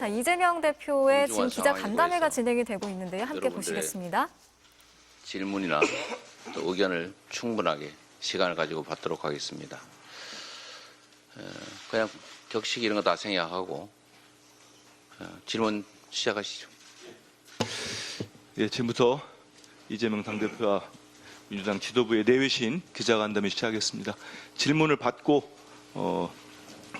자, 이재명 대표의 지금 기자 간담회가 해서 진행이 되고 있는데요. 함께 보시겠습니다. 질문이나 또 의견을 충분하게 시간을 가지고 받도록 하겠습니다. 그냥 격식 이런 거 다 생략하고 질문 시작하시죠. 예, 지금부터 이재명 당대표와 민주당 지도부의 내외신 기자간담회 시작하겠습니다. 질문을 받고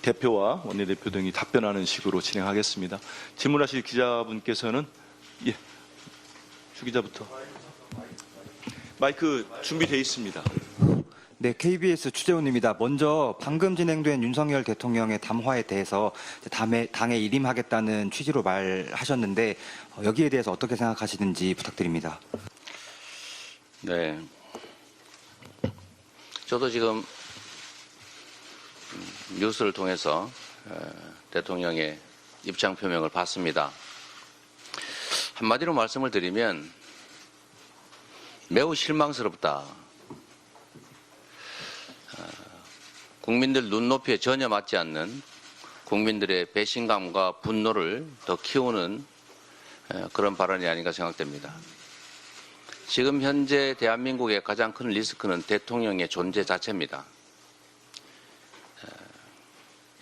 대표와 원내대표 등이 답변하는 식으로 진행하겠습니다. 질문하실 기자분께서는 주 기자부터 마이크 준비되어 있습니다. 네, KBS 추재훈입니다. 먼저 방금 진행된 윤석열 대통령의 담화에 대해서 당에 일임하겠다는 취지로 말하셨는데 여기에 대해서 어떻게 생각하시는지 부탁드립니다. 네, 저도 지금 뉴스를 통해서 대통령의 입장 표명을 봤습니다. 한마디로 말씀을 드리면 매우 실망스럽다. 국민들 눈높이에 전혀 맞지 않는 국민들의 배신감과 분노를 더 키우는 그런 발언이 아닌가 생각됩니다. 지금 현재 대한민국의 가장 큰 리스크는 대통령의 존재 자체입니다.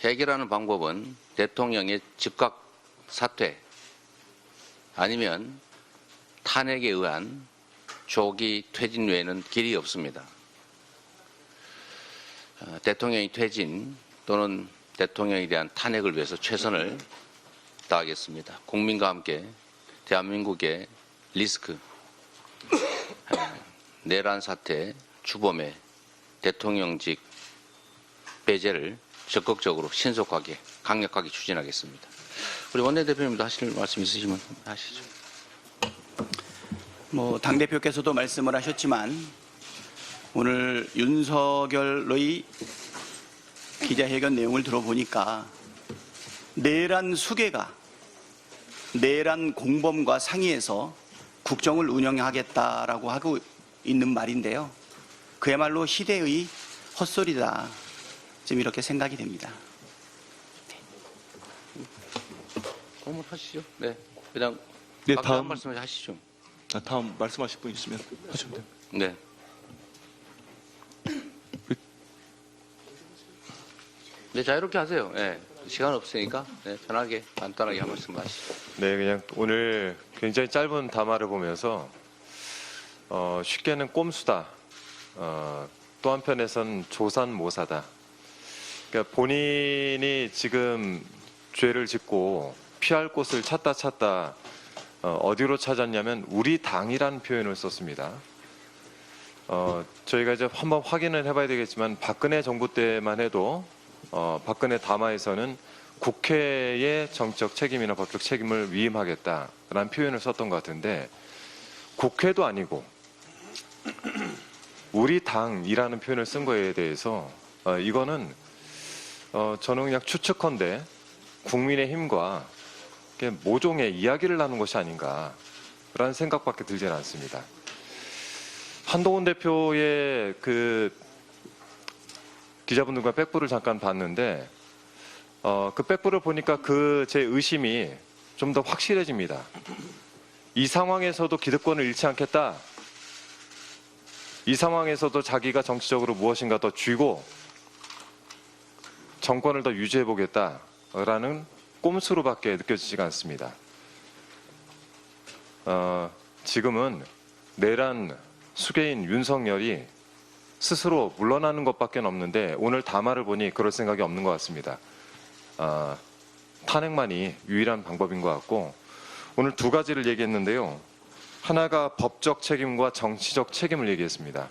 해결하는 방법은 대통령의 즉각 사퇴 아니면 탄핵에 의한 조기 퇴진 외에는 길이 없습니다. 대통령이 퇴진 또는 대통령에 대한 탄핵을 위해서 최선을 다하겠습니다. 국민과 함께 대한민국의 리스크, 내란 사태, 주범의 대통령직 배제를 적극적으로 신속하게 강력하게 추진하겠습니다. 우리 원내대표님도 하실 말씀 있으시면 하시죠. 당대표께서도 말씀을 하셨지만 오늘 윤석열의 기자회견 내용을 들어보니까 내란 수괴가 내란 공범과 상의해서 국정을 운영하겠다라고 하고 있는 말인데요. 그야말로 시대의 헛소리다. 지금 이렇게 생각이 됩니다. 고문하시죠. 네, 그냥 네, 다음 말씀을 하시죠. 다음 말씀하실 분 있으면 하시면 됩니다. 네. 네, 자유롭게 하세요. 네, 시간 없으니까 편하게 간단하게 한 말씀 하시죠. 네, 그냥 오늘 굉장히 짧은 담화를 보면서 쉽게는 꼼수다. 또 한편에선 조산모사다. 그러니까 본인이 지금 죄를 짓고 피할 곳을 찾다 어디로 찾았냐면 우리 당이라는 표현을 썼습니다. 저희가 이제 한번 확인을 해봐야 되겠지만 박근혜 정부 때만 해도 박근혜 담화에서는 국회의 정치적 책임이나 법적 책임을 위임하겠다라는 표현을 썼던 것 같은데 국회도 아니고 우리 당이라는 표현을 쓴 거에 대해서 이거는 저는 그냥 추측컨대 국민의힘과 모종의 이야기를 나눈 것이 아닌가라는 생각밖에 들지는 않습니다. 한동훈 대표의 그 기자분들과 백부를 잠깐 봤는데 그 백부를 보니까 제 의심이 좀 더 확실해집니다. 이 상황에서도 기득권을 잃지 않겠다. 이 상황에서도 자기가 정치적으로 무엇인가 더 쥐고 정권을 더 유지해보겠다라는 꼼수로밖에 느껴지지가 않습니다. 지금은 내란 수괴인 윤석열이 스스로 물러나는 것밖에 없는데 오늘 담화를 보니 그럴 생각이 없는 것 같습니다. 탄핵만이 유일한 방법인 것 같고 오늘 두 가지를 얘기했는데요. 하나가 법적 책임과 정치적 책임을 얘기했습니다.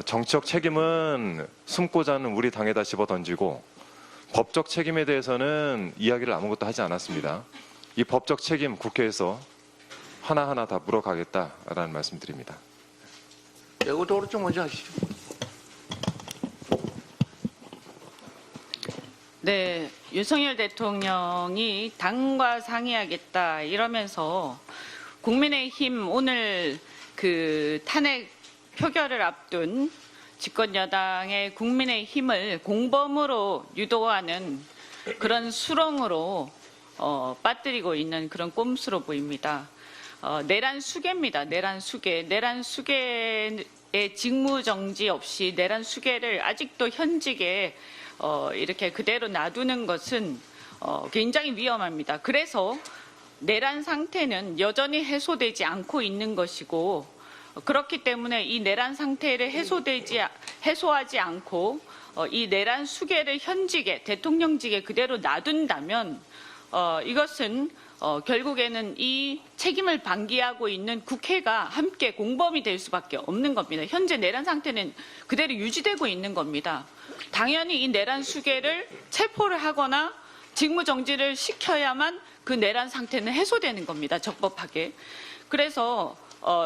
정치적 책임은 숨고자 하는 우리 당에다 집어던지고 법적 책임에 대해서는 이야기를 아무것도 하지 않았습니다. 이 법적 책임 국회에서 하나하나 다 물어가겠다라는 말씀드립니다. 이것도 오른쪽 먼저 하시죠. 네, 윤석열 대통령이 당과 상의하겠다 이러면서 국민의힘 오늘 그 탄핵 표결을 앞둔 집권 여당의 국민의힘을 공범으로 유도하는 그런 수렁으로 빠뜨리고 있는 그런 꼼수로 보입니다. 내란 수계입니다. 내란 수계. 내란 수계의 직무 정지 없이 내란 수계를 아직도 현직에 이렇게 그대로 놔두는 것은 굉장히 위험합니다. 그래서 내란 상태는 여전히 해소되지 않고 있는 것이고, 그렇기 때문에 이 내란 상태를 해소하지 않고 이 내란 수계를 현직에, 대통령직에 그대로 놔둔다면 이것은 결국에는 이 책임을 방기하고 있는 국회가 함께 공범이 될 수밖에 없는 겁니다. 현재 내란 상태는 그대로 유지되고 있는 겁니다. 당연히 이 내란 수계를 체포를 하거나 직무 정지를 시켜야만 그 내란 상태는 해소되는 겁니다. 적법하게. 그래서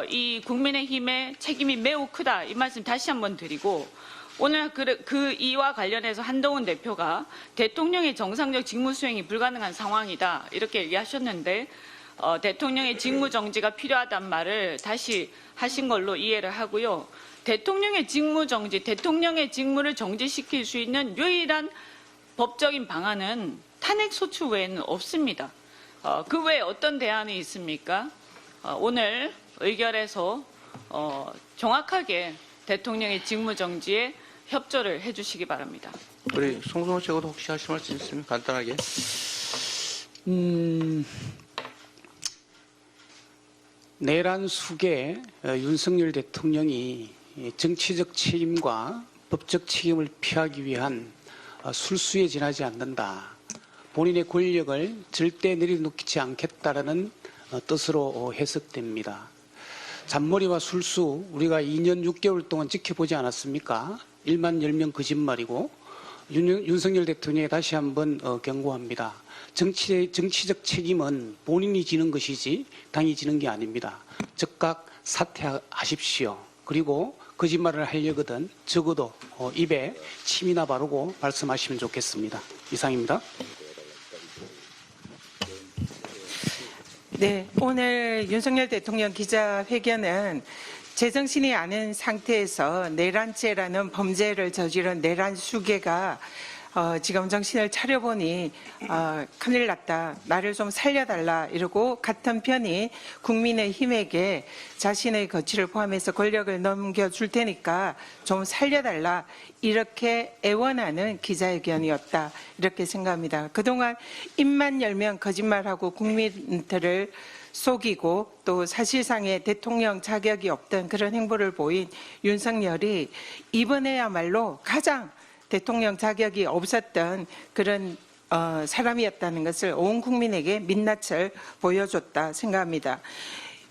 이 국민의힘의 책임이 매우 크다, 이 말씀 다시 한번 드리고, 오늘 그 이와 관련해서 한동훈 대표가 대통령의 정상적 직무 수행이 불가능한 상황이다, 이렇게 얘기하셨는데, 대통령의 직무 정지가 필요하단 말을 다시 하신 걸로 이해를 하고요. 대통령의 직무 정지, 대통령의 직무를 정지시킬 수 있는 유일한 법적인 방안은 탄핵 소추 외에는 없습니다. 그 외에 어떤 대안이 있습니까? 오늘 의결에서 정확하게 대통령의 직무 정지에 협조를 해주시기 바랍니다. 우리 송승호 최고도 혹시 하실 말씀 있으면 간단하게. 내란 수계 윤석열 대통령이 정치적 책임과 법적 책임을 피하기 위한 술수에 지나지 않는다. 본인의 권력을 절대 내려놓지 않겠다라는 뜻으로 해석됩니다. 잔머리와 술수 우리가 2년 6개월 동안 지켜보지 않았습니까? 1만 10명 거짓말이고, 윤석열 대통령에 다시 한번 경고합니다. 정치적 책임은 본인이 지는 것이지 당이 지는 게 아닙니다. 즉각 사퇴하십시오. 그리고 거짓말을 하려거든 적어도 입에 침이나 바르고 말씀하시면 좋겠습니다. 이상입니다. 네, 오늘 윤석열 대통령 기자회견은 제정신이 아닌 상태에서 내란죄라는 범죄를 저지른 내란 수괴가 지금 정신을 차려보니 큰일 났다, 나를 좀 살려달라 이러고 같은 편이 국민의힘에게 자신의 거취를 포함해서 권력을 넘겨줄 테니까 좀 살려달라 이렇게 애원하는 기자회견이었다, 이렇게 생각합니다. 그동안 입만 열면 거짓말하고 국민들을 속이고 또 사실상의 대통령 자격이 없던 그런 행보를 보인 윤석열이 이번에야말로 가장 대통령 자격이 없었던 그런 사람이었다는 것을 온 국민에게 민낯을 보여줬다 생각합니다.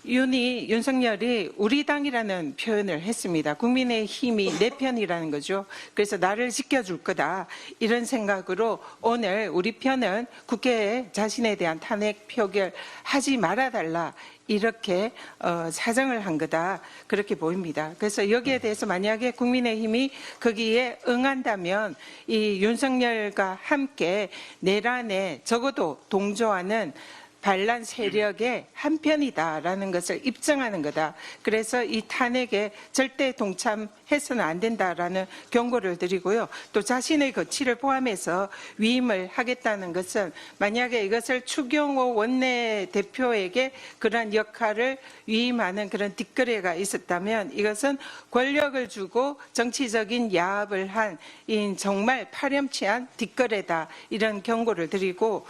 윤석열이 우리 당이라는 표현을 했습니다. 국민의힘이 내 편이라는 거죠. 그래서 나를 지켜줄 거다, 이런 생각으로 오늘 우리 편은 국회에 자신에 대한 탄핵 표결하지 말아달라, 이렇게 사정을 한 거다, 그렇게 보입니다. 그래서 여기에 대해서 만약에 국민의힘이 거기에 응한다면 이 윤석열과 함께 내란에 적어도 동조하는 반란 세력의 한편이다라는 것을 입증하는 거다. 그래서 이 탄핵에 절대 동참해서는 안 된다라는 경고를 드리고요. 또 자신의 거취를 포함해서 위임을 하겠다는 것은 만약에 이것을 추경호 원내대표에게 그런 역할을 위임하는 그런 뒷거래가 있었다면 이것은 권력을 주고 정치적인 야합을 한 정말 파렴치한 뒷거래다, 이런 경고를 드리고,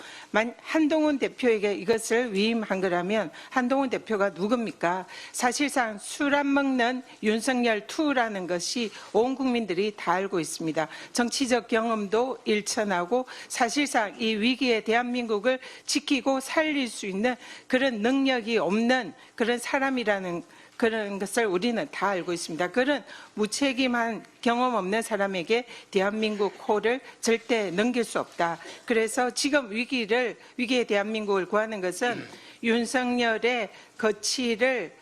한동훈 대표에게 이것을 위임한 거라면 한동훈 대표가 누굽니까? 사실상 술 안 먹는 윤석열 2라는 것이 온 국민들이 다 알고 있습니다. 정치적 경험도 일천하고 사실상 이 위기에 대한민국을 지키고 살릴 수 있는 그런 능력이 없는 그런 사람이라는 그런 것을 우리는 다 알고 있습니다. 그런 무책임한 경험 없는 사람에게 대한민국 호를 절대 넘길 수 없다. 그래서 지금 위기에 대한민국을 구하는 것은 윤석열의 거취를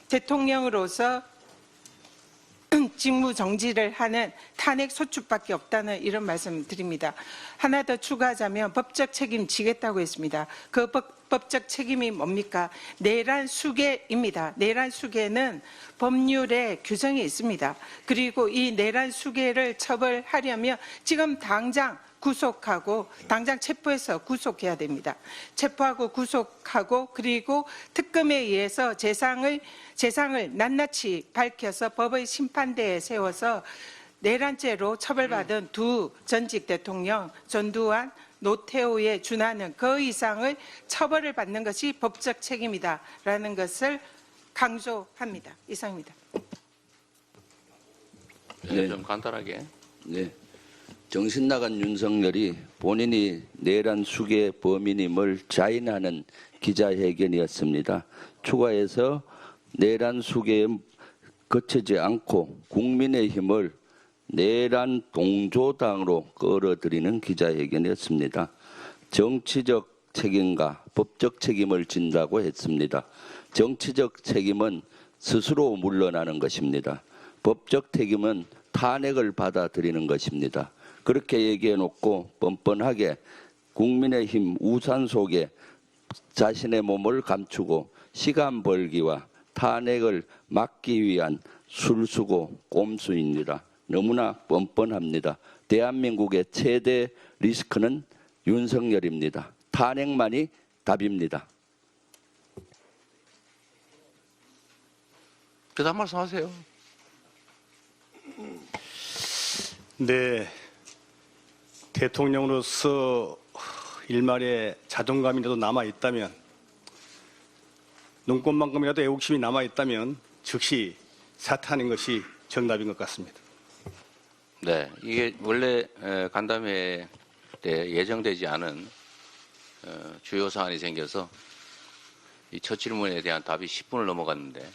대통령으로서 직무 정지를 하는 탄핵 소추밖에 없다는 이런 말씀 드립니다. 하나 더 추가하자면 법적 책임 지겠다고 했습니다. 그 법적 책임이 뭡니까? 내란 수괴입니다. 내란 수괴는 법률에 규정이 있습니다. 그리고 이 내란 수괴를 처벌하려면 지금 당장 구속하고 당장 체포해서 구속해야 됩니다. 체포하고 구속하고 그리고 특검에 의해서 재상을 낱낱이 밝혀서 법의 심판대에 세워서 내란죄로 처벌받은 두 전직 대통령 전두환, 노태우에 준하는 그 이상의 처벌을 받는 것이 법적 책임이다라는 것을 강조합니다. 이상입니다. 네, 좀 간단하게. 네. 정신 나간 윤석열이 본인이 내란 수괴 범인임을 자인하는 기자회견이었습니다. 추가해서 내란 수괴에 거치지 않고 국민의힘을 내란 동조당으로 끌어들이는 기자회견이었습니다. 정치적 책임과 법적 책임을 진다고 했습니다. 정치적 책임은 스스로 물러나는 것입니다. 법적 책임은 탄핵을 받아들이는 것입니다. 그렇게 얘기해놓고 뻔뻔하게 국민의힘 우산 속에 자신의 몸을 감추고 시간 벌기와 탄핵을 막기 위한 술수고 꼼수입니다. 너무나 뻔뻔합니다. 대한민국의 최대 리스크는 윤석열입니다. 탄핵만이 답입니다. 그래서 한 말씀 하세요. 네, 대통령으로서 일말의 자존감이라도 남아있다면, 눈꽃만큼이라도 애국심이 남아있다면 즉시 사퇴하는 것이 정답인 것 같습니다. 네, 이게 원래 간담회 때 예정되지 않은 주요 사안이 생겨서 이 첫 질문에 대한 답이 10분을 넘어갔는데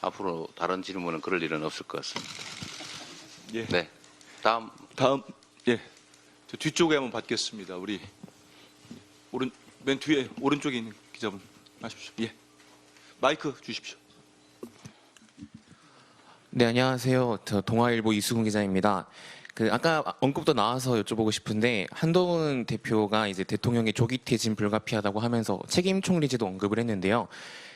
앞으로 다른 질문은 그럴 일은 없을 것 같습니다. 예. 네, 다음 예. 저 뒤쪽에 한번 받겠습니다. 우리 맨 뒤에 오른쪽에 있는 기자분 하십시오. 예. 마이크 주십시오. 네, 안녕하세요. 저 동아일보 이수근 기자입니다. 아까 언급도 나와서 여쭤보고 싶은데 한동훈 대표가 이제 대통령의 조기 퇴진 불가피하다고 하면서 책임 총리제도 언급을 했는데요.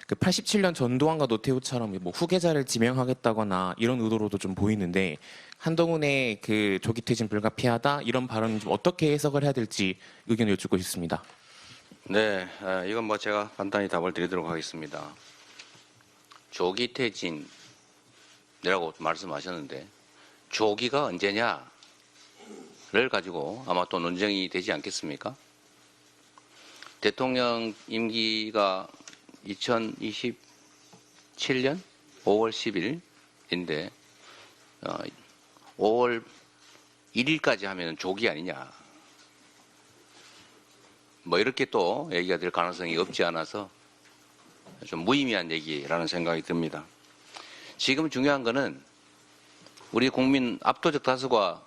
87년 전두환과 노태우처럼 뭐 후계자를 지명하겠다거나 이런 의도로도 좀 보이는데 한동훈의 조기 퇴진 불가피하다 이런 발언은 좀 어떻게 해석을 해야 될지 의견 여쭙고 싶습니다. 네, 이건 뭐 제가 간단히 답을 드리도록 하겠습니다. 조기 퇴진이라고 말씀하셨는데 조기가 언제냐를 가지고 아마 또 논쟁이 되지 않겠습니까? 대통령 임기가 2027년 5월 10일인데 5월 1일까지 하면 조기 아니냐. 뭐 이렇게 또 얘기가 될 가능성이 없지 않아서 좀 무의미한 얘기라는 생각이 듭니다. 지금 중요한 거는 우리 국민 압도적 다수가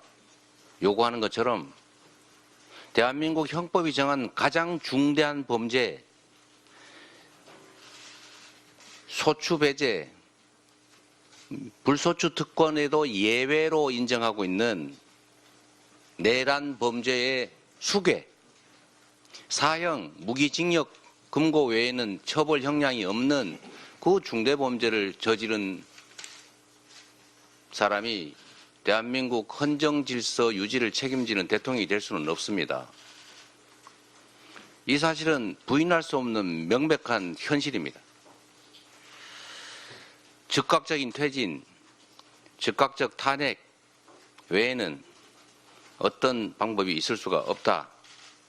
요구하는 것처럼 대한민국 형법이 정한 가장 중대한 범죄 소추 배제, 불소추 특권에도 예외로 인정하고 있는 내란 범죄의 수괴, 사형, 무기징역, 금고 외에는 처벌 형량이 없는 그 중대 범죄를 저지른 사람이 대한민국 헌정 질서 유지를 책임지는 대통령이 될 수는 없습니다. 이 사실은 부인할 수 없는 명백한 현실입니다. 즉각적인 퇴진, 즉각적 탄핵 외에는 어떤 방법이 있을 수가 없다.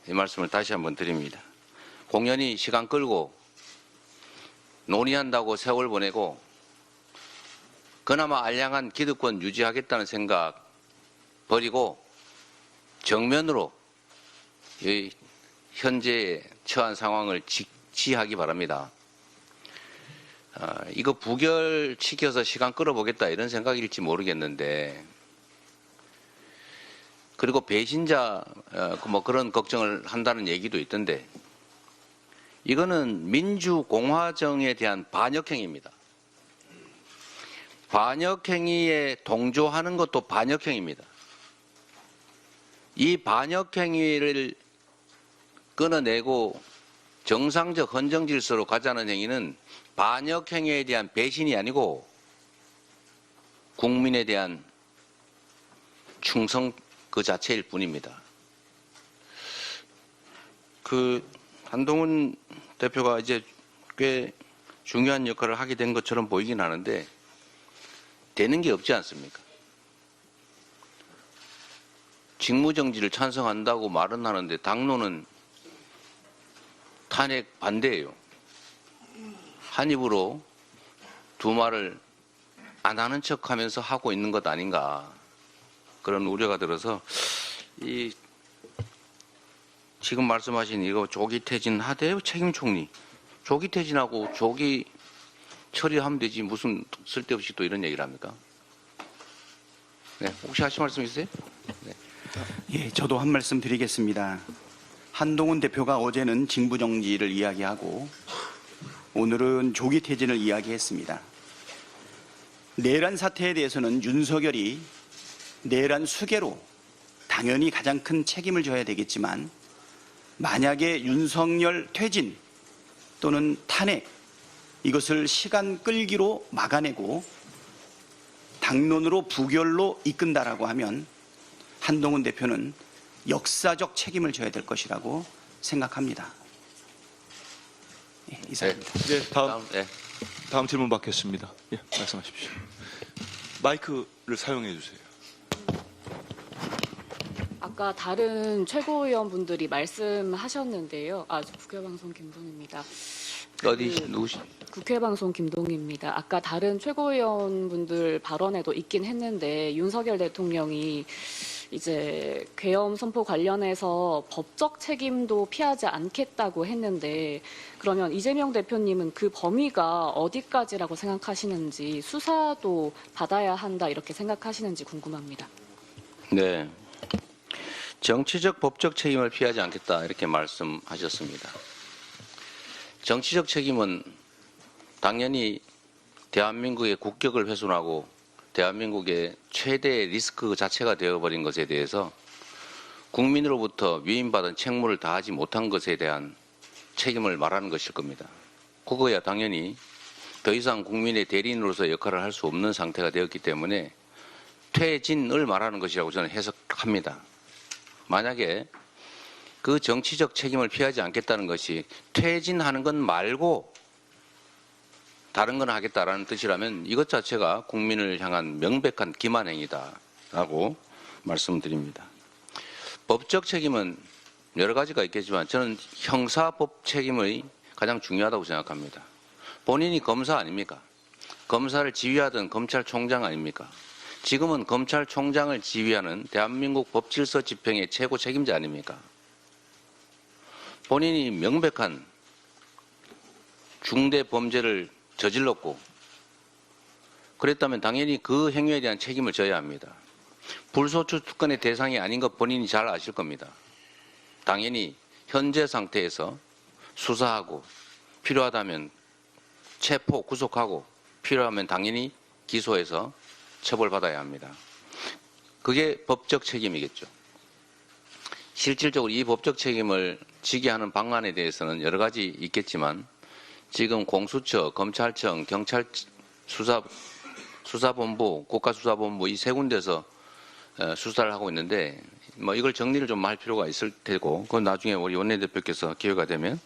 이 말씀을 다시 한번 드립니다. 공연히 시간 끌고 논의한다고 세월 보내고 그나마 알량한 기득권 유지하겠다는 생각 버리고 정면으로 이 현재 처한 상황을 직시하기 바랍니다. 이거 부결시켜서 시간 끌어보겠다 이런 생각일지 모르겠는데 그리고 배신자 뭐 그런 걱정을 한다는 얘기도 있던데 이거는 민주공화정에 대한 반역행위입니다. 반역행위에 동조하는 것도 반역행위입니다. 이 반역행위를 끊어내고 정상적 헌정질서로 가자는 행위는 반역행위에 대한 배신이 아니고 국민에 대한 충성 그 자체일 뿐입니다. 한동훈 대표가 이제 꽤 중요한 역할을 하게 된 것처럼 보이긴 하는데 되는 게 없지 않습니까? 직무정지를 찬성한다고 말은 하는데 당론은 탄핵 반대예요. 한 입으로 두 말을 안 하는 척하면서 하고 있는 것 아닌가 그런 우려가 들어서 지금 말씀하신 이거 조기 퇴진하되 책임 총리 조기 퇴진하고 조기 처리하면 되지 무슨 쓸데없이 또 이런 얘기를 합니까? 네, 혹시 하실 말씀 있으세요? 네. 예, 저도 한 말씀 드리겠습니다. 한동훈 대표가 어제는 직무정지를 이야기하고 오늘은 조기 퇴진을 이야기했습니다. 내란 사태에 대해서는 윤석열이 내란 수괴로 당연히 가장 큰 책임을 져야 되겠지만 만약에 윤석열 퇴진 또는 탄핵 이것을 시간 끌기로 막아내고 당론으로 부결로 이끈다라고 하면 한동훈 대표는 역사적 책임을 져야 될 것이라고 생각합니다. 예, 이상입니다. 네, 네. 다음 질문 받겠습니다. 예, 말씀하십시오. 마이크를 사용해 주세요. 아까 다른 최고위원분들이 말씀하셨는데요. 국회방송 김동입니다. 어디 누구시? 국회방송 김동입니다. 아까 다른 최고위원분들 발언에도 있긴 했는데 윤석열 대통령이 이제 계엄 선포 관련해서 법적 책임도 피하지 않겠다고 했는데 그러면 이재명 대표님은 그 범위가 어디까지라고 생각하시는지 수사도 받아야 한다 이렇게 생각하시는지 궁금합니다. 네. 정치적 법적 책임을 피하지 않겠다 이렇게 말씀하셨습니다. 정치적 책임은 당연히 대한민국의 국격을 훼손하고 대한민국의 최대의 리스크 자체가 되어버린 것에 대해서 국민으로부터 위임받은 책무를 다하지 못한 것에 대한 책임을 말하는 것일 겁니다. 그거야 당연히 더 이상 국민의 대리인으로서 역할을 할 수 없는 상태가 되었기 때문에 퇴진을 말하는 것이라고 저는 해석합니다. 만약에 그 정치적 책임을 피하지 않겠다는 것이 퇴진하는 것 말고 다른 건 하겠다라는 뜻이라면 이것 자체가 국민을 향한 명백한 기만행위다라고 말씀드립니다. 법적 책임은 여러 가지가 있겠지만 저는 형사법 책임이 가장 중요하다고 생각합니다. 본인이 검사 아닙니까? 검사를 지휘하던 검찰총장 아닙니까? 지금은 검찰총장을 지휘하는 대한민국 법질서 집행의 최고 책임자 아닙니까? 본인이 명백한 중대 범죄를 저질렀고 그랬다면 당연히 그 행위에 대한 책임을 져야 합니다. 불소추 특권의 대상이 아닌 것 본인이 잘 아실 겁니다. 당연히 현재 상태에서 수사하고 필요하다면 체포, 구속하고 필요하면 당연히 기소해서 처벌받아야 합니다. 그게 법적 책임이겠죠. 실질적으로 이 법적 책임을 지게 하는 방안에 대해서는 여러 가지 있겠지만 지금 공수처, 검찰청, 경찰 수사본부, 국가수사본부 이 세 군데서 수사를 하고 있는데 뭐 이걸 정리를 좀 할 필요가 있을 테고 그건 나중에 우리 원내대표께서 기회가 되면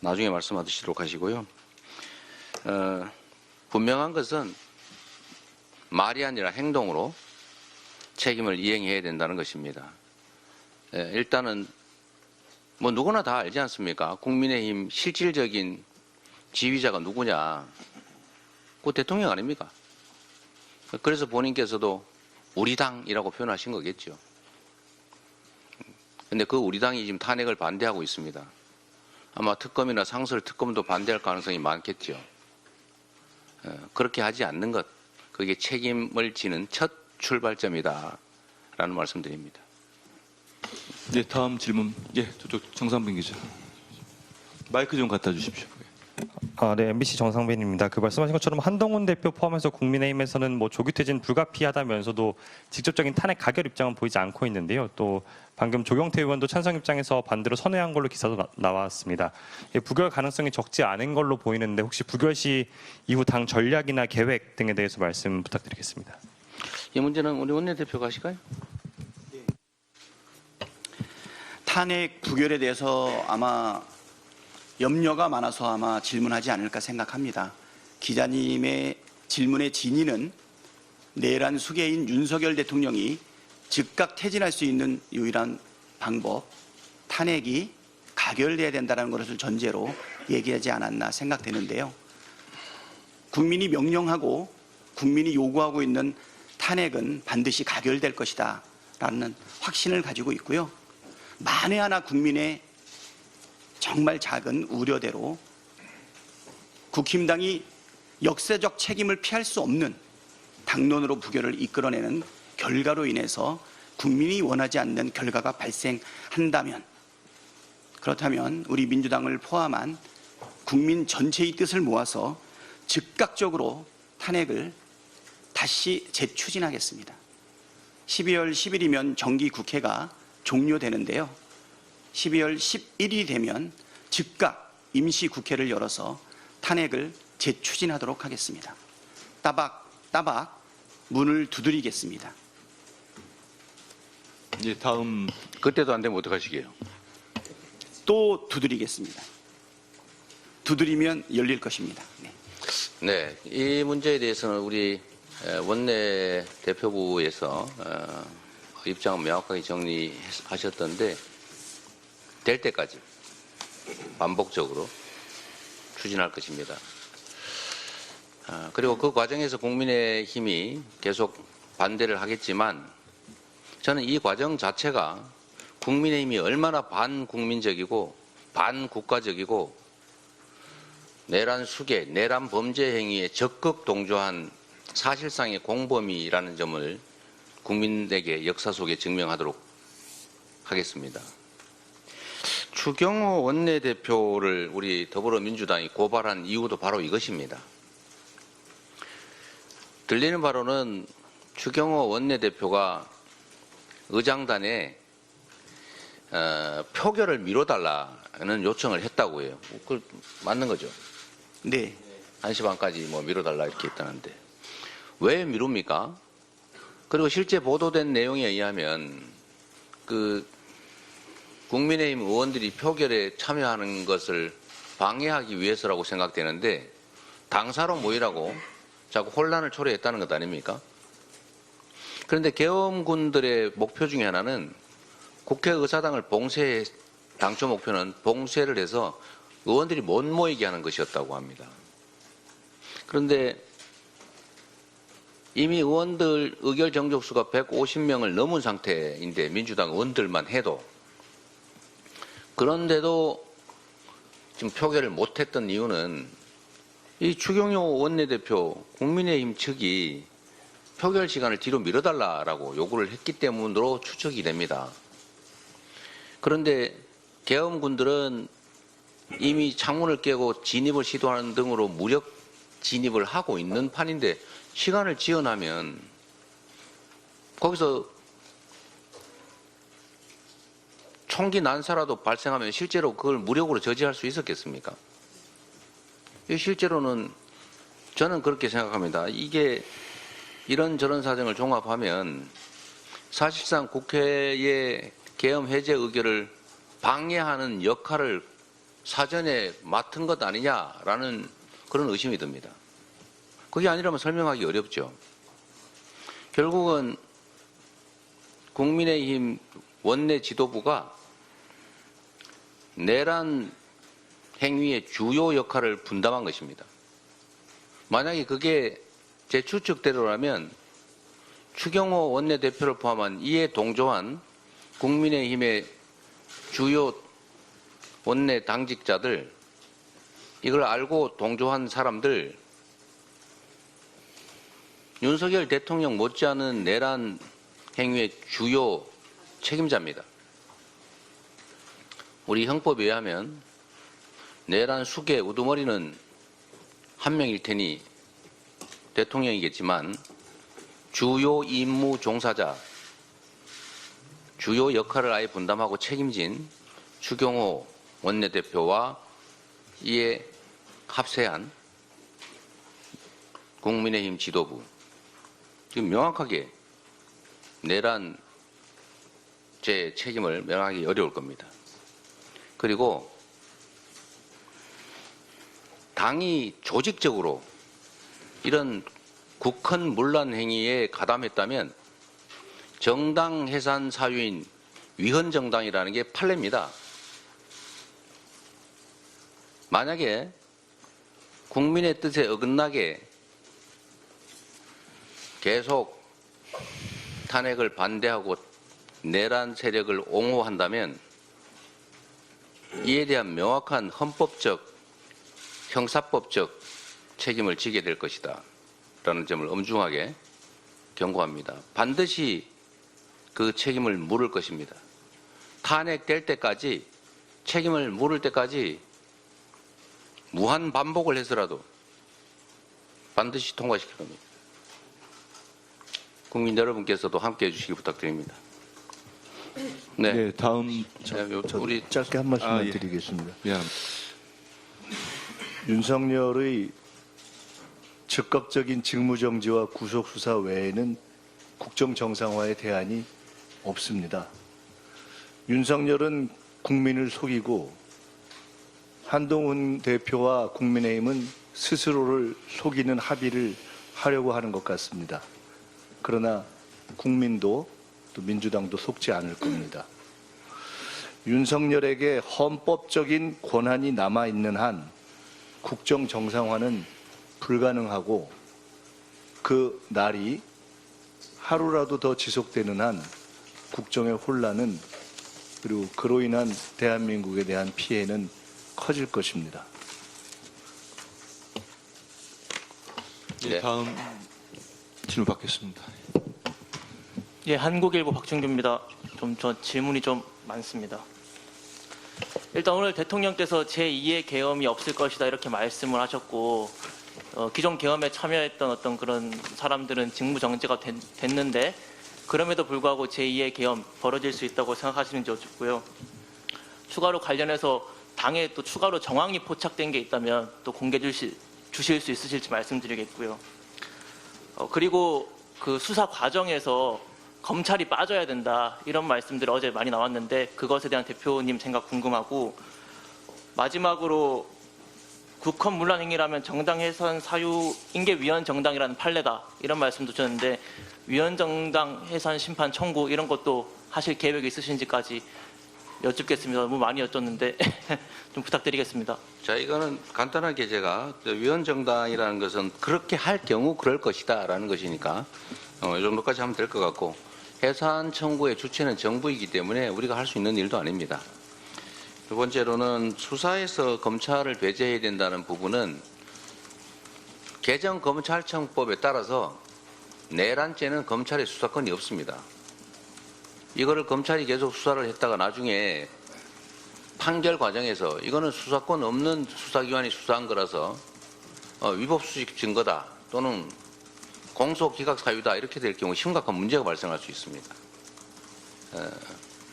나중에 말씀하시도록 하시고요. 분명한 것은 말이 아니라 행동으로 책임을 이행해야 된다는 것입니다. 일단은 뭐 누구나 다 알지 않습니까? 국민의힘 실질적인 지휘자가 누구냐? 그 대통령 아닙니까? 그래서 본인께서도 우리 당이라고 표현하신 거겠죠. 근데 그 우리 당이 지금 탄핵을 반대하고 있습니다. 아마 특검이나 상설 특검도 반대할 가능성이 많겠죠. 그렇게 하지 않는 것, 그게 책임을 지는 첫 출발점이다. 라는 말씀 드립니다. 네, 다음 질문. 예, 저쪽 정상빈 기자. 마이크 좀 갖다 주십시오. 네, MBC 정상빈입니다. 말씀하신 것처럼 한동훈 대표 포함해서 국민의힘에서는 뭐 조기 퇴진 불가피하다면서도 직접적인 탄핵 가결 입장은 보이지 않고 있는데요. 또 방금 조경태 의원도 찬성 입장에서 반대로 선회한 걸로 기사도 나왔습니다. 부결 가능성이 적지 않은 걸로 보이는데 혹시 부결 시 이후 당 전략이나 계획 등에 대해서 말씀 부탁드리겠습니다. 이 문제는 우리 원내대표가 하실까요? 탄핵 부결에 대해서 아마 염려가 많아서 아마 질문하지 않을까 생각합니다. 기자님의 질문의 진위는 내란 수괴인 윤석열 대통령이 즉각 퇴진할 수 있는 유일한 방법, 탄핵이 가결돼야 된다는 것을 전제로 얘기하지 않았나 생각되는데요. 국민이 명령하고 국민이 요구하고 있는 탄핵은 반드시 가결될 것이다 라는 확신을 가지고 있고요. 만에 하나 국민의 정말 작은 우려대로 국힘당이 역사적 책임을 피할 수 없는 당론으로 부결을 이끌어내는 결과로 인해서 국민이 원하지 않는 결과가 발생한다면, 그렇다면 우리 민주당을 포함한 국민 전체의 뜻을 모아서 즉각적으로 탄핵을 다시 재추진하겠습니다. 12월 10일이면 정기국회가 종료되는데요. 12월 11일이 되면 즉각 임시국회를 열어서 탄핵을 재추진하도록 하겠습니다. 따박 문을 두드리겠습니다. 예, 다음. 그때도 안 되면 어떡하시게요? 또 두드리겠습니다. 두드리면 열릴 것입니다. 네, 이 문제에 대해서는 우리 원내 대표부에서 입장을 명확하게 정리하셨던데 될 때까지 반복적으로 추진할 것입니다. 그리고 그 과정에서 국민의힘이 계속 반대를 하겠지만 저는 이 과정 자체가 국민의힘이 얼마나 반국민적이고 반국가적이고 내란 수괴, 내란 범죄 행위에 적극 동조한 사실상의 공범이라는 점을 국민에게 역사 속에 증명하도록 하겠습니다. 추경호 원내대표를 우리 더불어민주당이 고발한 이유도 바로 이것입니다. 들리는 바로는 추경호 원내대표가 의장단에 표결을 미뤄달라는 요청을 했다고 해요. 그 맞는 거죠? 네. 1시 반까지 뭐 미뤄달라 이렇게 했다는데 왜 미룹니까? 그리고 실제 보도된 내용에 의하면 그 국민의힘 의원들이 표결에 참여하는 것을 방해하기 위해서라고 생각되는데 당사로 모이라고 자꾸 혼란을 초래했다는 것 아닙니까? 그런데 계엄군들의 목표 중에 하나는 국회의사당을 봉쇄, 당초 목표는 봉쇄를 해서 의원들이 못 모이게 하는 것이었다고 합니다. 그런데 이미 의원들 의결 정족수가 150명을 넘은 상태인데 민주당 의원들만 해도 그런데도 지금 표결을 못했던 이유는 이 추경호 원내대표 국민의힘 측이 표결 시간을 뒤로 미뤄달라고 요구를 했기 때문으로 추측이 됩니다. 그런데 계엄군들은 이미 창문을 깨고 진입을 시도하는 등으로 무력 진입을 하고 있는 판인데 시간을 지연하면 거기서 총기 난사라도 발생하면 실제로 그걸 무력으로 저지할 수 있었겠습니까? 실제로는 저는 그렇게 생각합니다. 이게 이런저런 사정을 종합하면 사실상 국회의 계엄 해제 의결을 방해하는 역할을 사전에 맡은 것 아니냐라는 그런 의심이 듭니다. 그게 아니라면 설명하기 어렵죠. 결국은 국민의힘 원내 지도부가 내란 행위의 주요 역할을 분담한 것입니다. 만약에 그게 제 추측대로라면 추경호 원내대표를 포함한 이에 동조한 국민의힘의 주요 원내 당직자들, 이걸 알고 동조한 사람들, 윤석열 대통령 못지않은 내란 행위의 주요 책임자입니다. 우리 형법에 의하면 내란 수괴 우두머리는 한 명일 테니 대통령이겠지만 주요 임무 종사자, 주요 역할을 아예 분담하고 책임진 추경호 원내대표와 이에 합세한 국민의힘 지도부, 지금 명확하게 내란 제 책임을 면하기 어려울 겁니다. 그리고 당이 조직적으로 이런 국헌 문란 행위에 가담했다면 정당 해산 사유인 위헌정당이라는 게 판례입니다. 만약에 국민의 뜻에 어긋나게 계속 탄핵을 반대하고 내란 세력을 옹호한다면 이에 대한 명확한 헌법적, 형사법적 책임을 지게 될 것이다 라는 점을 엄중하게 경고합니다. 반드시 그 책임을 물을 것입니다. 탄핵될 때까지, 책임을 물을 때까지 무한 반복을 해서라도 반드시 통과시킬 겁니다. 국민 여러분께서도 함께해 주시기 부탁드립니다. 네, 다음 우리 짧게 한 말씀만 예. 드리겠습니다. 미안합니다. 윤석열의 즉각적인 직무정지와 구속수사 외에는 국정정상화의 대안이 없습니다. 윤석열은 국민을 속이고 한동훈 대표와 국민의힘은 스스로를 속이는 합의를 하려고 하는 것 같습니다. 그러나 국민도 또 민주당도 속지 않을 겁니다. 윤석열에게 헌법적인 권한이 남아있는 한 국정 정상화는 불가능하고 그 날이 하루라도 더 지속되는 한 국정의 혼란은 그리고 그로 인한 대한민국에 대한 피해는 커질 것입니다. 예, 다음 질문 받겠습니다. 예, 한국일보 박준규입니다. 저 질문이 좀 많습니다. 일단 오늘 대통령께서 제2의 계엄이 없을 것이다 이렇게 말씀을 하셨고 기존 계엄에 참여했던 어떤 그런 사람들은 직무정지가 됐는데 그럼에도 불구하고 제2의 계엄 벌어질 수 있다고 생각하시는지 여쭙고요. 추가로 관련해서 당에 또 추가로 정황이 포착된 게 있다면 또 공개해 주실 수 있으실지 말씀드리겠고요. 그리고 그 수사 과정에서 검찰이 빠져야 된다 이런 말씀들이 어제 많이 나왔는데 그것에 대한 대표님 생각 궁금하고 마지막으로 국헌 문란 행위라면 정당 해산 사유인 게 위헌정당이라는 판례다 이런 말씀도 주셨는데 위헌정당 해산 심판 청구 이런 것도 하실 계획이 있으신지까지 여쭙겠습니다. 너무 많이 여쭙는데 좀 부탁드리겠습니다. 자, 이거는 간단하게 제가 위헌정당이라는 것은 그렇게 할 경우 그럴 것이다 라는 것이니까 이 정도까지 하면 될 것 같고 해산 청구의 주체는 정부이기 때문에 우리가 할 수 있는 일도 아닙니다. 두 번째로는 수사에서 검찰을 배제해야 된다는 부분은 개정 검찰청법에 따라서 내란죄는 검찰의 수사권이 없습니다. 이거를 검찰이 계속 수사를 했다가 나중에 판결 과정에서 이거는 수사권 없는 수사기관이 수사한 거라서 위법수직 증거다 또는 공소기각 사유다 이렇게 될 경우 심각한 문제가 발생할 수 있습니다.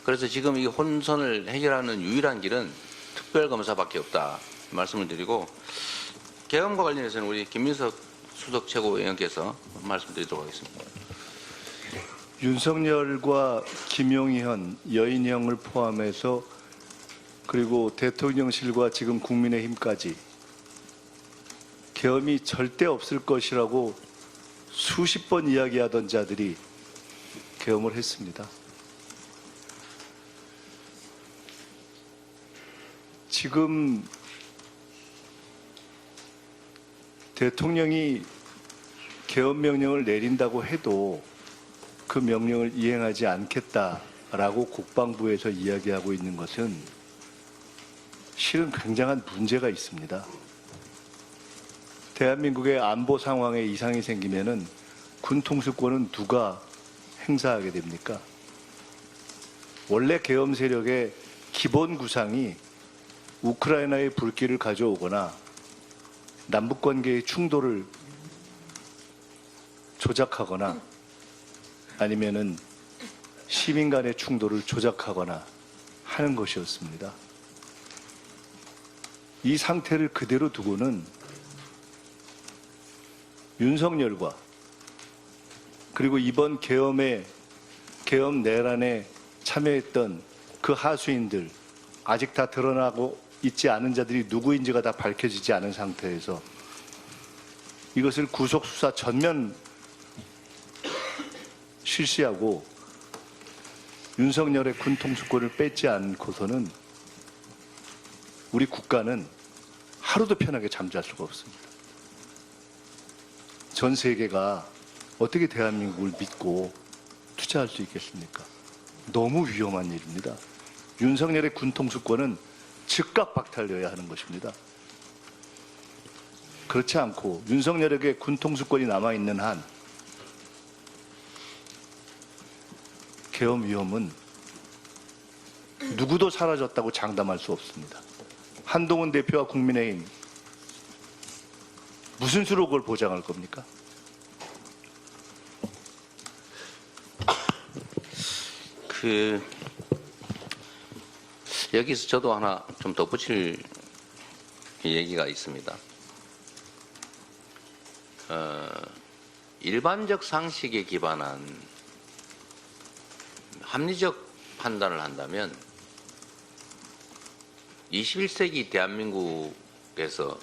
그래서 지금 이 혼선을 해결하는 유일한 길은 특별검사밖에 없다 말씀을 드리고 계엄과 관련해서는 우리 김민석 수석 최고위원께서 말씀드리도록 하겠습니다. 윤석열과 김용현, 여인형을 포함해서 그리고 대통령실과 지금 국민의힘까지 계엄이 절대 없을 것이라고 수십 번 이야기하던 자들이 계엄을 했습니다. 지금 대통령이 계엄 명령을 내린다고 해도 그 명령을 이행하지 않겠다라고 국방부에서 이야기하고 있는 것은 실은 굉장한 문제가 있습니다. 대한민국의 안보 상황에 이상이 생기면은 군 통수권은 누가 행사하게 됩니까? 원래 계엄 세력의 기본 구상이 우크라이나의 불길을 가져오거나 남북 관계의 충돌을 조작하거나 아니면은 시민 간의 충돌을 조작하거나 하는 것이었습니다. 이 상태를 그대로 두고는 윤석열과 그리고 이번 계엄 내란의 참여했던 그 하수인들 아직 다 드러나고 있지 않은 자들이 누구인지가 다 밝혀지지 않은 상태에서 이것을 구속수사 전면 실시하고 윤석열의 군 통수권을 뺏지 않고서는 우리 국가는 하루도 편하게 잠잘 수가 없습니다. 전 세계가 어떻게 대한민국을 믿고 투자할 수 있겠습니까? 너무 위험한 일입니다. 윤석열의 군 통수권은 즉각 박탈되어야 하는 것입니다. 그렇지 않고 윤석열에게 군 통수권이 남아있는 한 계엄 위험은 누구도 사라졌다고 장담할 수 없습니다. 한동훈 대표와 국민의힘 무슨 수로 그걸 보장할 겁니까? 여기서 저도 하나 좀 덧붙일 얘기가 있습니다. 일반적 상식에 기반한 합리적 판단을 한다면 21세기 대한민국에서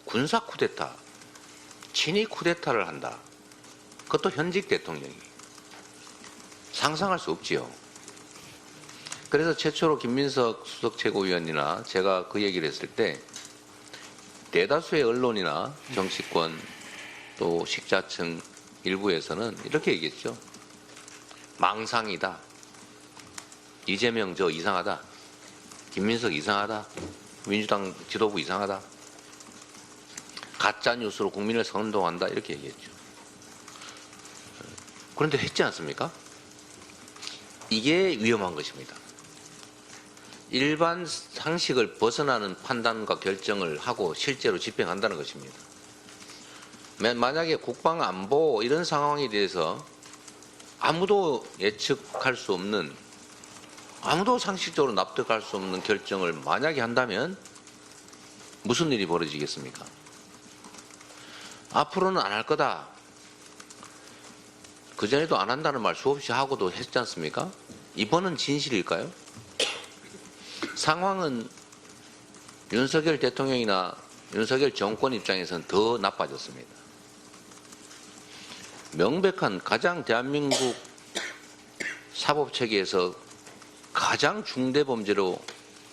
군사 쿠데타, 친위 쿠데타를 한다. 그것도 현직 대통령이 상상할 수 없지요. 그래서 최초로 김민석 수석 최고위원이나 제가 그 얘기를 했을 때 대다수의 언론이나 정치권 또 식자층 일부에서는 이렇게 얘기했죠. 망상이다. 이재명 저 이상하다. 김민석 이상하다. 민주당 지도부 이상하다. 가짜 뉴스로 국민을 선동한다. 이렇게 얘기했죠. 그런데 했지 않습니까? 이게 위험한 것입니다. 일반 상식을 벗어나는 판단과 결정을 하고 실제로 집행한다는 것입니다. 만약에 국방 안보 이런 상황에 대해서 아무도 예측할 수 없는, 아무도 상식적으로 납득할 수 없는 결정을 만약에 한다면 무슨 일이 벌어지겠습니까? 앞으로는 안 할 거다. 그전에도 안 한다는 말 수없이 하고도 했지 않습니까? 이번은 진실일까요? 상황은 윤석열 대통령이나 윤석열 정권 입장에서는 더 나빠졌습니다. 명백한 가장 대한민국 사법체계에서 가장 중대 범죄로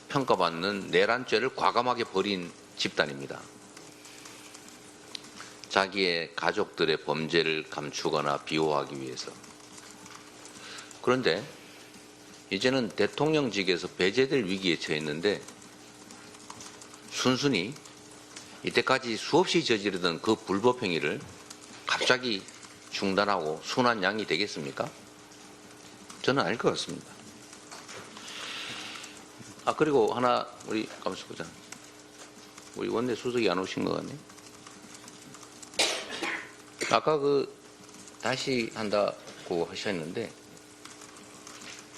평가받는 내란죄를 과감하게 벌인 집단입니다. 자기의 가족들의 범죄를 감추거나 비호하기 위해서. 그런데 이제는 대통령직에서 배제될 위기에 처했는데 순순히 이때까지 수없이 저지르던 그 불법 행위를 갑자기 중단하고 순한 양이 되겠습니까? 저는 아닐 것 같습니다. 그리고 하나 우리 가만있어 보자. 우리 원내 수석이 안 오신 것 같네. 아까 다시 한다고 하셨는데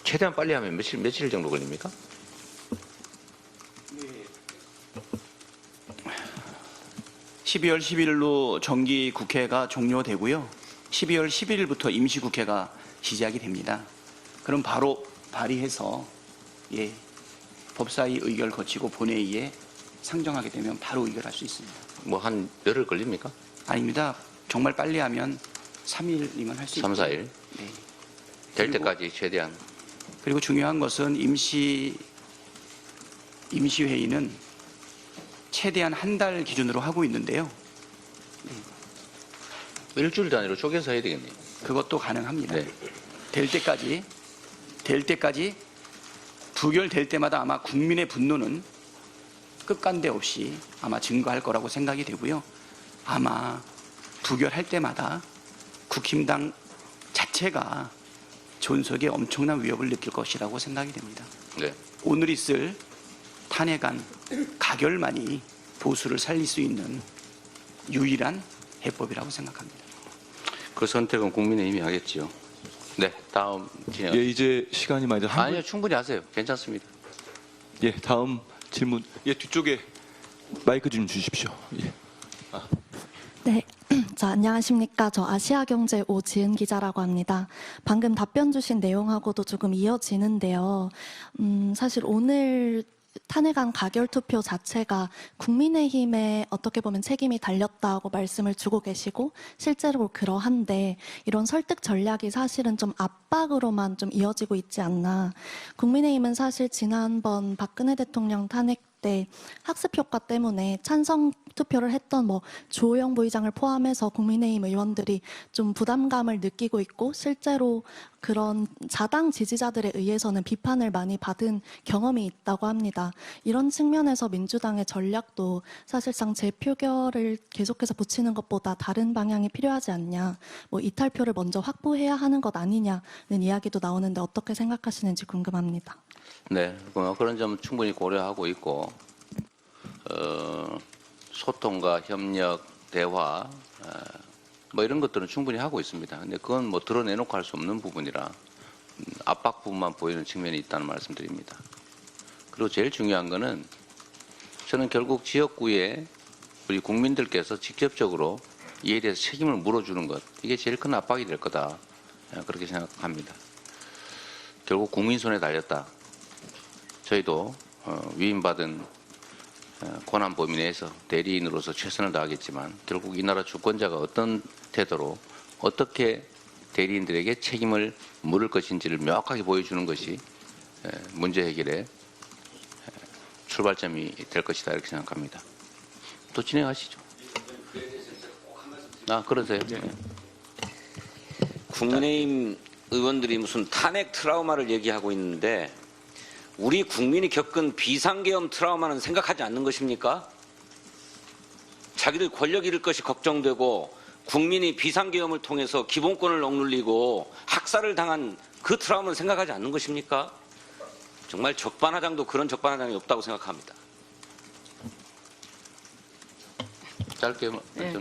최대한 빨리 하면 며칠 정도 걸립니까? 12월 10일로 정기 국회가 종료되고요. 12월 11일부터 임시국회가 시작이 됩니다. 그럼 바로 발의해서 법사위 의결 거치고 본회의에 상정하게 되면 바로 의결할 수 있습니다. 뭐 한 열흘 걸립니까? 아닙니다. 정말 빨리 하면 3일이면 할 수 있습니다. 3, 4일? 네. 될 때까지 최대한. 그리고 중요한 것은 임시회의는 최대한 한 달 기준으로 하고 있는데요. 일주일 단위로 쪼개서 해야 되겠네요. 그것도 가능합니다. 네. 될 때까지 부결될 때마다 아마 국민의 분노는 끝간데 없이 아마 증가할 거라고 생각이 되고요. 아마 부결할 때마다 국힘당 자체가 존속에 엄청난 위협을 느낄 것이라고 생각이 됩니다. 네. 오늘 있을 탄핵안 가결만이 보수를 살릴 수 있는 유일한 해법이라고 생각합니다. 그 선택은 국민의힘이 하겠지요. 네, 다음 진행. 예, 이제 시간이 많이 아니요, 충분히 하세요. 괜찮습니다. 예, 다음 질문. 예, 뒤쪽에 마이크 좀 주십시오. 예. 네, 안녕하십니까. 저 아시아경제 오지은 기자라고 합니다. 방금 답변 주신 내용하고도 조금 이어지는데요. 사실 오늘 탄핵안 가결 투표 자체가 국민의힘에 어떻게 보면 책임이 달렸다고 말씀을 주고 계시고 실제로 그러한데 이런 설득 전략이 사실은 좀 압박으로만 좀 이어지고 있지 않나. 국민의힘은 사실 지난번 박근혜 대통령 탄핵 때 학습 효과 때문에 찬성 투표를 했던 주호영 부의장을 포함해서 국민의힘 의원들이 좀 부담감을 느끼고 있고 실제로 그런 자당 지지자들에 의해서는 비판을 많이 받은 경험이 있다고 합니다. 이런 측면에서 민주당의 전략도 사실상 재표결을 계속해서 붙이는 것보다 다른 방향이 필요하지 않냐, 이탈표를 먼저 확보해야 하는 것 아니냐는 이야기도 나오는데 어떻게 생각하시는지 궁금합니다. 네, 그런 점 충분히 고려하고 있고 소통과 협력, 대화 이런 것들은 충분히 하고 있습니다. 근데 그건 드러내놓고 할 수 없는 부분이라 압박 부분만 보이는 측면이 있다는 말씀드립니다. 그리고 제일 중요한 거는 저는 결국 지역구에 우리 국민들께서 직접적으로 이에 대해서 책임을 물어주는 것, 이게 제일 큰 압박이 될 거다, 그렇게 생각합니다. 결국 국민 손에 달렸다. 저희도 위임받은 권한 범위 내에서 대리인으로서 최선을 다하겠지만 결국 이 나라 주권자가 어떤 태도로 어떻게 대리인들에게 책임을 물을 것인지를 명확하게 보여주는 것이 문제 해결의 출발점이 될 것이다, 이렇게 생각합니다. 또 진행하시죠. 그러세요. 네. 국민의힘 의원들이 무슨 탄핵 트라우마를 얘기하고 있는데 우리 국민이 겪은 비상계엄 트라우마는 생각하지 않는 것입니까? 자기들 권력 잃을 것이 걱정되고 국민이 비상계엄을 통해서 기본권을 억눌리고 학살을 당한 그 트라우마는 생각하지 않는 것입니까? 정말 적반하장도 그런 적반하장이 없다고 생각합니다. 짧게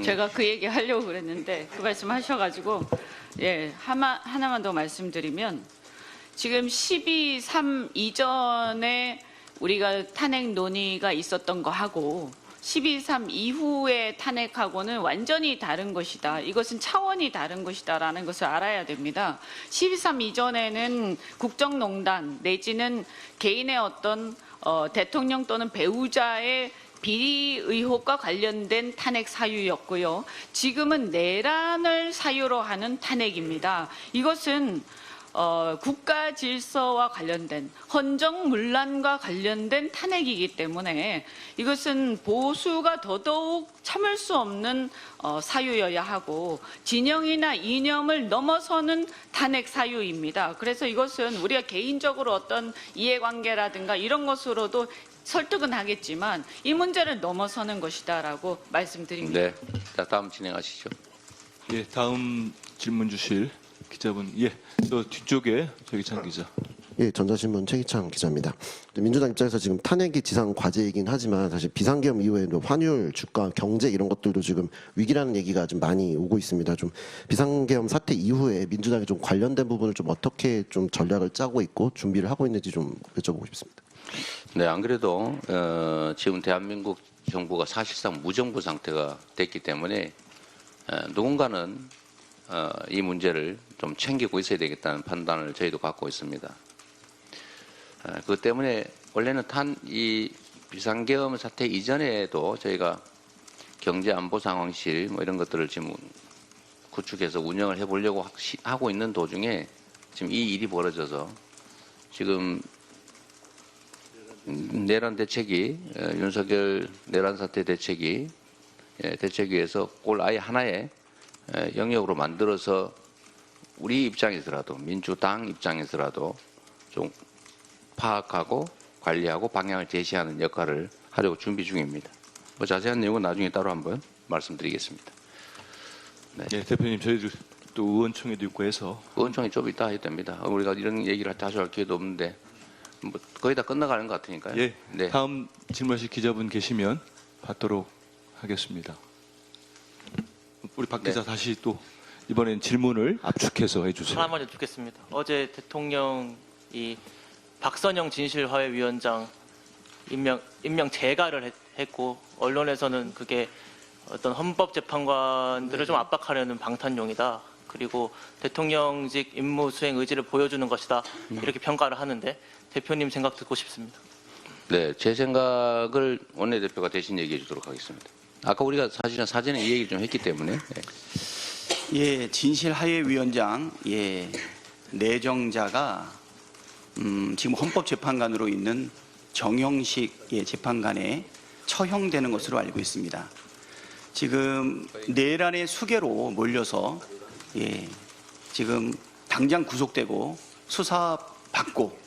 제가 그 얘기 하려고 그랬는데 그 말씀 하셔가지고 하나만 더 말씀드리면 지금 12.3 이전에 우리가 탄핵 논의가 있었던 거하고 12.3 이후의 탄핵하고는 완전히 다른 것이다. 이것은 차원이 다른 것이다라는 것을 알아야 됩니다. 12.3 이전에는 국정농단 내지는 개인의 어떤 대통령 또는 배우자의 비리 의혹과 관련된 탄핵 사유였고요. 지금은 내란을 사유로 하는 탄핵입니다. 이것은 국가 질서와 관련된 헌정문란과 관련된 탄핵이기 때문에 이것은 보수가 더더욱 참을 수 없는 사유여야 하고 진영이나 이념을 넘어서는 탄핵 사유입니다. 그래서 이것은 우리가 개인적으로 어떤 이해관계라든가 이런 것으로도 설득은 하겠지만 이 문제를 넘어서는 것이다라고 말씀드립니다. 네, 자, 다음 진행하시죠. 예, 다음 질문 주실 기자분, 저 뒤쪽에 최기찬 기자. 전자신문 최기찬 기자입니다. 민주당 입장에서 지금 탄핵이 지상 과제이긴 하지만 사실 비상계엄 이후에 환율, 주가, 경제 이런 것들도 지금 위기라는 얘기가 좀 많이 오고 있습니다. 좀 비상계엄 사태 이후에 민주당이 좀 관련된 부분을 좀 어떻게 좀 전략을 짜고 있고 준비를 하고 있는지 좀 여쭤보고 싶습니다. 네, 안 그래도 지금 대한민국 정부가 사실상 무정부 상태가 됐기 때문에 누군가는 이 문제를 좀 챙기고 있어야 되겠다는 판단을 저희도 갖고 있습니다. 그것 때문에 원래는 이 비상계엄 사태 이전에도 저희가 경제안보상황실 이런 것들을 지금 구축해서 운영을 해보려고 하고 있는 도중에 지금 이 일이 벌어져서 지금 내란 대책이 윤석열 내란 사태 대책위에서 그걸 아예 하나의 영역으로 만들어서 우리 입장에서라도 민주당 입장에서라도 좀 파악하고 관리하고 방향을 제시하는 역할을 하려고 준비 중입니다. 자세한 내용은 나중에 따로 한번 말씀드리겠습니다. 네, 대표님 저희들 또 의원총회도 있고 해서 의원총회 좀 이따 해야 됩니다. 우리가 이런 얘기를 자주 할 기회도 없는데 거의 다 끝나가는 것 같으니까요. 네. 다음 질문하실 기자분 계시면 받도록 하겠습니다. 우리 박 기자 다시 또 이번엔 질문을 압축해서 해주세요. 하나만 여쭙겠습니다. 어제 대통령이 박선영 진실화해위원장 임명 재가를 했고 언론에서는 그게 어떤 헌법재판관들을 좀 압박하려는 방탄용이다. 그리고 대통령직 임무 수행 의지를 보여주는 것이다. 이렇게 평가를 하는데 대표님 생각 듣고 싶습니다. 네, 제 생각을 원내대표가 대신 얘기해 주도록 하겠습니다. 아까 우리가 사실은 사전에 이 얘기를 좀 했기 때문에. 네. 예, 진실하예위원장, 예, 내정자가 지금 헌법재판관으로 있는 정형식 예, 재판관에 처형되는 것으로 알고 있습니다. 지금 내란의 수괴로 몰려서 예, 지금 당장 구속되고 수사받고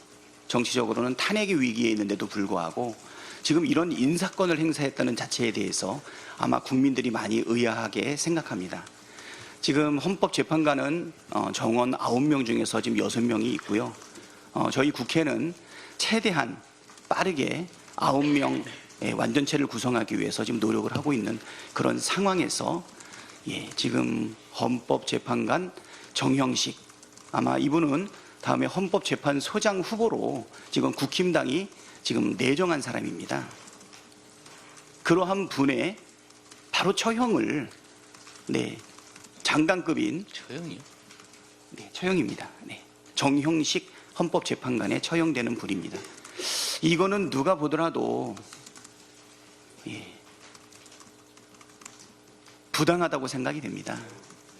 정치적으로는 탄핵의 위기에 있는데도 불구하고 지금 이런 인사권을 행사했다는 자체에 대해서 아마 국민들이 많이 의아하게 생각합니다. 지금 헌법재판관은 정원 9명 중에서 지금 6명이 있고요. 저희 국회는 최대한 빠르게 9명의 완전체를 구성하기 위해서 지금 노력을 하고 있는 그런 상황에서 예, 지금 헌법재판관 정형식 아마 이분은 다음에 헌법재판소장 후보로 지금 국힘당이 지금 내정한 사람입니다. 그러한 분의 바로 처형을 네, 장관급인 처형이요? 네, 처형입니다. 네, 정형식 헌법재판관에 처형되는 분입니다. 이거는 누가 보더라도 예, 부당하다고 생각이 됩니다.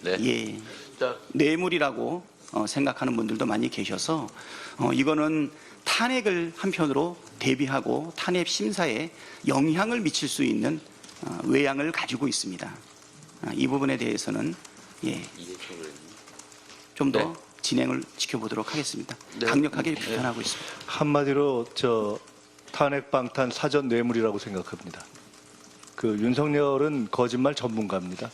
네. 예, 뇌물이라고 생각하는 분들도 많이 계셔서 이거는 탄핵을 한편으로 대비하고 탄핵 심사에 영향을 미칠 수 있는 외양을 가지고 있습니다. 이 부분에 대해서는 예, 좀 더 진행을 지켜보도록 하겠습니다. 강력하게 비판하고 있습니다. 한마디로 탄핵 방탄 사전 뇌물이라고 생각합니다. 그 윤석열은 거짓말 전문가입니다.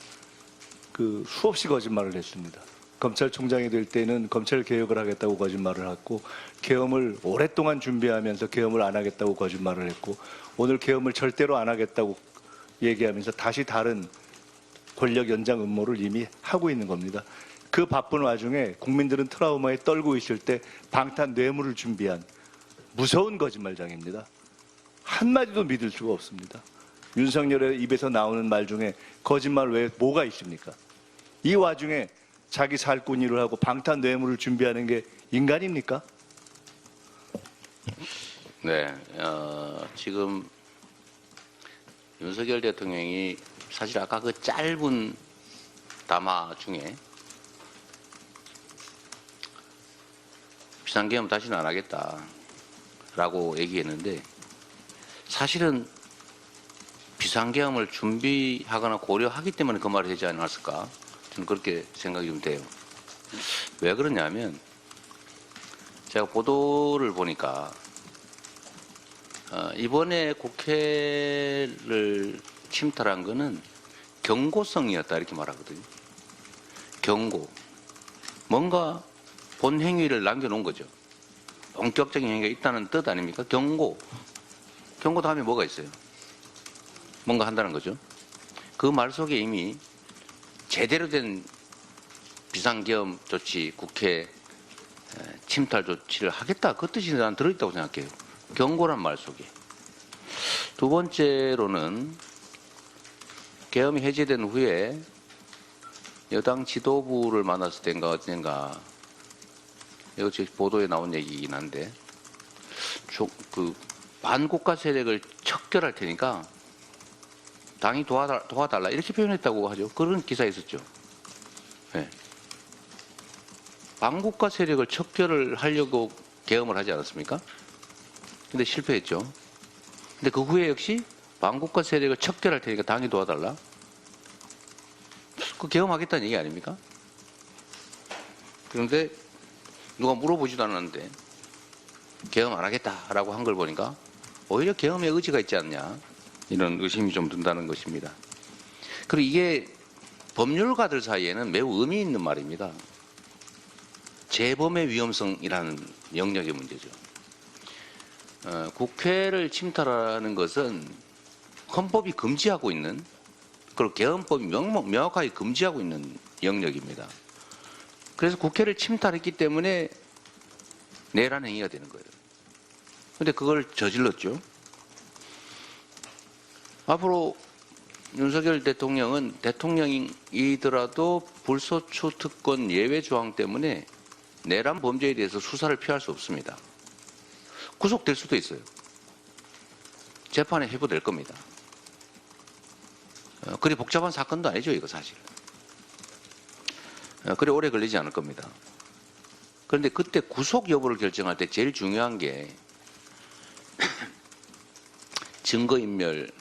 그 수없이 거짓말을 했습니다. 검찰총장이 될 때는 검찰 개혁을 하겠다고 거짓말을 했고 계엄을 오랫동안 준비하면서 계엄을 안 하겠다고 거짓말을 했고 오늘 계엄을 절대로 안 하겠다고 얘기하면서 다시 다른 권력 연장 음모를 이미 하고 있는 겁니다. 그 바쁜 와중에 국민들은 트라우마에 떨고 있을 때 방탄 뇌물을 준비한 무서운 거짓말장입니다. 한마디도 믿을 수가 없습니다. 윤석열의 입에서 나오는 말 중에 거짓말 외에 뭐가 있습니까? 이 와중에 자기 살꾼이를 하고 방탄 뇌물을 준비하는 게 인간입니까? 네, 지금 윤석열 대통령이 사실 아까 그 짧은 담화 중에 비상계엄 다시는 안 하겠다라고 얘기했는데 사실은 비상계엄을 준비하거나 고려하기 때문에 그 말을 하지 않았을까? 저는 그렇게 생각이 좀 돼요. 왜 그러냐면 제가 보도를 보니까 이번에 국회를 침탈한 거는 경고성이었다 이렇게 말하거든요. 경고. 뭔가 본 행위를 남겨놓은 거죠. 본격적인 행위가 있다는 뜻 아닙니까? 경고. 경고 다음에 뭐가 있어요? 뭔가 한다는 거죠. 그 말 속에 이미 제대로 된 비상계엄 조치, 국회 침탈 조치를 하겠다. 그 뜻이 난 들어있다고 생각해요. 경고란 말 속에. 두 번째로는 계엄이 해제된 후에 여당 지도부를 만났을 때인가 어딘가 이거 지금 보도에 나온 얘기이긴 한데 그 반국가 세력을 척결할 테니까 당이 도와달라 이렇게 표현했다고 하죠. 그런 기사 있었죠. 네. 반국가 세력을 척결을 하려고 계엄을 하지 않았습니까? 근데 실패했죠. 근데 그 후에 역시 반국가 세력을 척결할 테니까 당이 도와달라. 그 계엄하겠다는 얘기 아닙니까? 그런데 누가 물어보지도 않았는데 계엄 안 하겠다라고 한 걸 보니까 오히려 계엄의 의지가 있지 않냐 이런 의심이 좀 든다는 것입니다. 그리고 이게 법률가들 사이에는 매우 의미 있는 말입니다. 재범의 위험성이라는 영역의 문제죠. 국회를 침탈하는 것은 헌법이 금지하고 있는 그리고 개헌법이 명확하게 금지하고 있는 영역입니다. 그래서 국회를 침탈했기 때문에 내란 행위가 되는 거예요. 그런데 그걸 저질렀죠. 앞으로 윤석열 대통령은 대통령이더라도 불소추 특권 예외 조항 때문에 내란 범죄에 대해서 수사를 피할 수 없습니다. 구속될 수도 있어요. 재판에 회부될 겁니다. 그리 복잡한 사건도 아니죠, 이거 사실. 그리 오래 걸리지 않을 겁니다. 그런데 그때 구속 여부를 결정할 때 제일 중요한 게 증거인멸,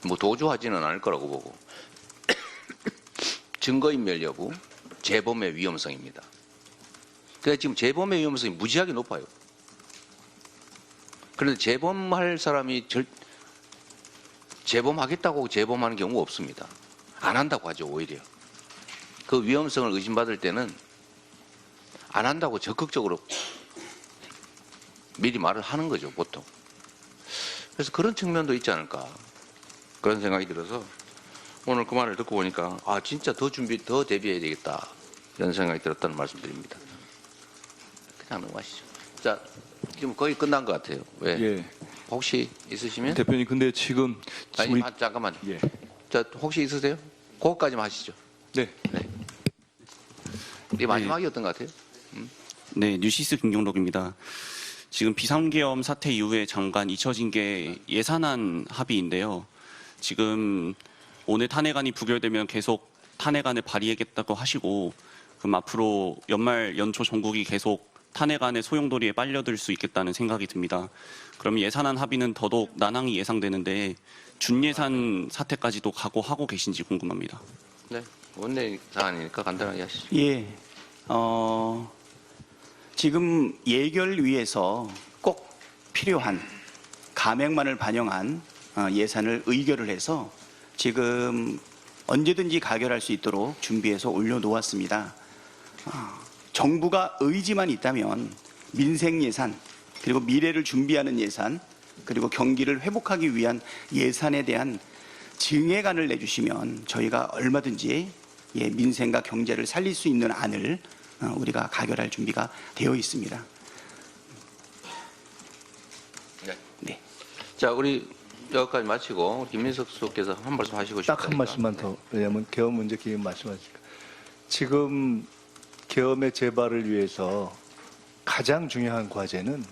뭐 도주하지는 않을 거라고 보고 증거인멸 여부, 재범의 위험성입니다. 그러니까 지금 재범의 위험성이 무지하게 높아요. 그런데 재범할 사람이 재범하겠다고 재범하는 경우가 없습니다. 안 한다고 하죠, 오히려. 그 위험성을 의심받을 때는 안 한다고 적극적으로 미리 말을 하는 거죠, 보통. 그래서 그런 측면도 있지 않을까, 그런 생각이 들어서 오늘 그 말을 듣고 보니까 아, 진짜 더 대비해야 되겠다, 이런 생각이 들었다는 말씀드립니다. 그냥 넘어가시죠. 자, 지금 거의 끝난 것 같아요. 왜? 예. 혹시 있으시면? 대표님, 근데 지금 아니, 우리 잠깐만. 예. 자, 혹시 있으세요? 그것까지만 하시죠. 네. 이게 마지막이었던 것 같아요. 네, 뉴시스 김경록입니다. 지금 비상계엄 사태 이후에 잠깐 잊혀진 게 예산안 합의인데요. 지금 오늘 탄핵안이 부결되면 계속 탄핵안을 발의하겠다고 하시고, 그럼 앞으로 연말 연초 전국이 계속 탄핵안의 소용돌이에 빨려들 수 있겠다는 생각이 듭니다. 그럼 예산안 합의는 더더욱 난항이 예상되는데 준예산 사태까지도 각오하고 계신지 궁금합니다. 네, 원내 사안이니까 간단하게 하시죠. 예. 지금 예결위에서 꼭 필요한 감액만을 반영한 예산을 의결을 해서 지금 언제든지 가결할 수 있도록 준비해서 올려놓았습니다. 정부가 의지만 있다면 민생 예산, 그리고 미래를 준비하는 예산, 그리고 경기를 회복하기 위한 예산에 대한 증액안을 내주시면 저희가 얼마든지 민생과 경제를 살릴 수 있는 안을 우리가 가결할 준비가 되어 있습니다. 네. 자, 우리 여기까지 마치고 김민석 수석께서 한 말씀 하시고 싶다. 딱 한 말씀만 더. 왜냐하면 계엄 문제 기획 말씀하시니까 지금 계엄의 재발을 위해서 가장 중요한 과제는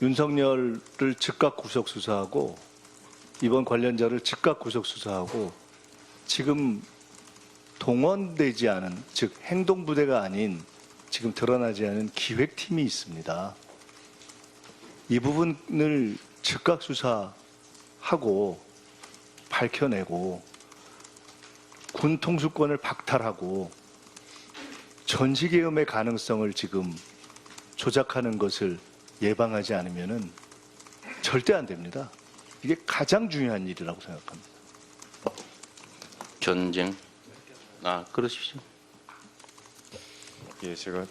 윤석열을 즉각 구속 수사하고 이번 관련자를 즉각 구속 수사하고 지금 동원되지 않은, 즉 행동부대가 아닌 지금 드러나지 않은 기획팀이 있습니다. 이 부분을 즉각 수사하고 밝혀내고 군 통수권을 박탈하고 전시계엄의 가능성을 지금 조작하는 것을 예방하지 않으면은 절대 안 됩니다. 이게 가장 중요한 일이라고 생각합니다. 전쟁. 아, 그러십시오. 예, 제가